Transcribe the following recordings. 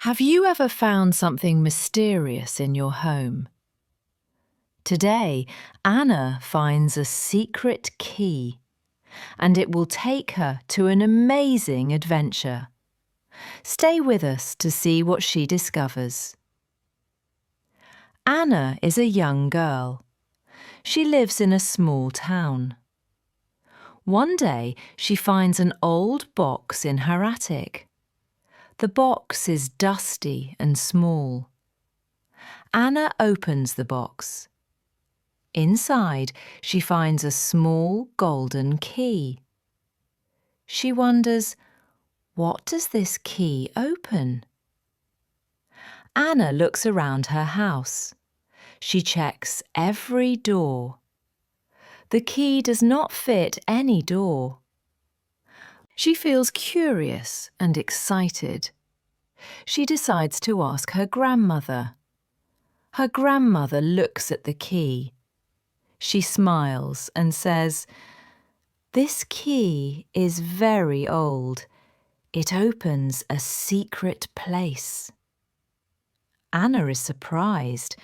Have you ever found something mysterious in your home? Today, Anna finds a secret key, and it will take her to an amazing adventure. Stay with us to see what she discovers. Anna is a young girl. She lives in a small town. One day, she finds an old box in her attic. The box is dusty and small. Anna opens the box. Inside, she finds a small golden key. She wonders, what does this key open? Anna looks around her house. She checks every door. The key does not fit any door. She feels curious and excited. She decides to ask her grandmother. Her grandmother looks at the key. She smiles and says, "This key is very old. It opens a secret place." Anna is surprised.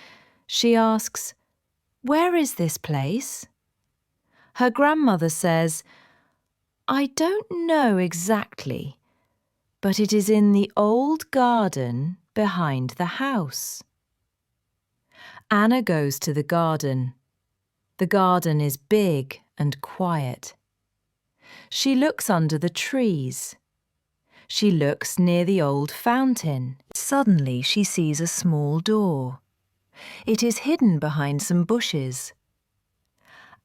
She asks, "Where is this place?" Her grandmother says, "I don't know exactly, but it is in the old garden behind the house." Anna goes to the garden. The garden is big and quiet. She looks under the trees. She looks near the old fountain. Suddenly she sees a small door. It is hidden behind some bushes.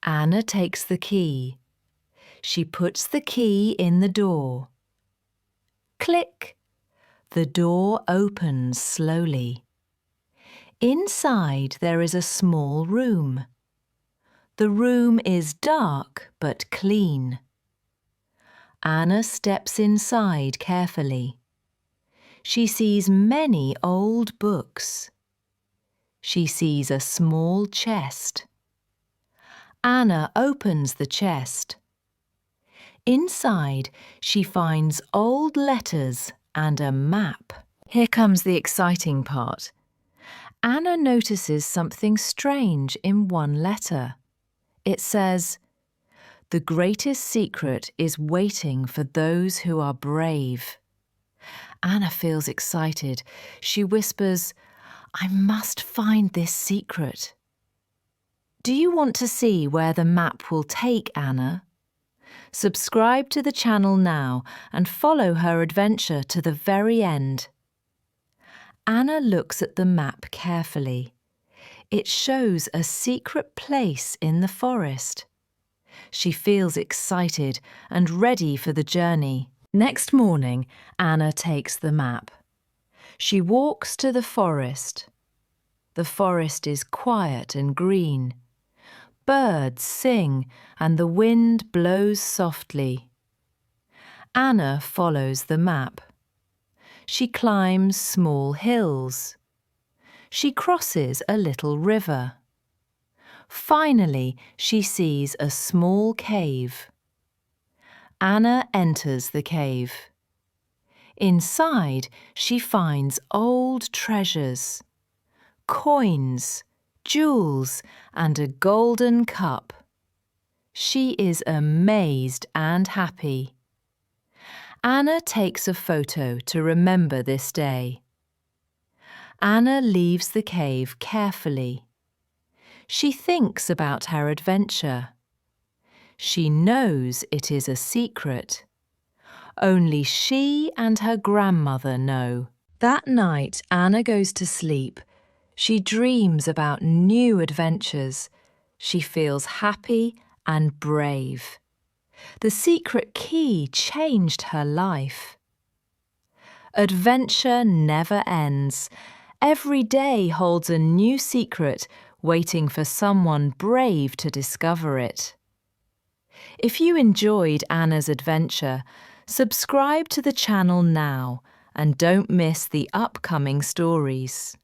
Anna takes the key. She puts the key in the door. Click! The door opens slowly. Inside there is a small room. The room is dark but clean. Anna steps inside carefully. She sees many old books. She sees a small chest. Anna opens the chest. Inside, she finds old letters and a map. Here comes the exciting part. Anna notices something strange in one letter. It says, "The greatest secret is waiting for those who are brave." Anna feels excited. She whispers, "I must find this secret." Do you want to see where the map will take Anna? Subscribe to the channel now and follow her adventure to the very end. Anna looks at the map carefully. It shows a secret place in the forest. She feels excited and ready for the journey. Next morning, Anna takes the map. She walks to the forest. The forest is quiet and green. Birds sing and the wind blows softly. Anna follows the map. She climbs small hills. She crosses a little river. Finally, she sees a small cave. Anna enters the cave. Inside, she finds old treasures, coins, jewels, and a golden cup. She is amazed and happy. Anna takes a photo to remember this day. Anna leaves the cave carefully. She thinks about her adventure. She knows it is a secret. Only she and her grandmother know. That night, Anna goes to sleep. She dreams about new adventures. She feels happy and brave. The secret key changed her life. Adventure never ends. Every day holds a new secret, waiting for someone brave to discover it. If you enjoyed Anna's adventure, subscribe to the channel now and don't miss the upcoming stories.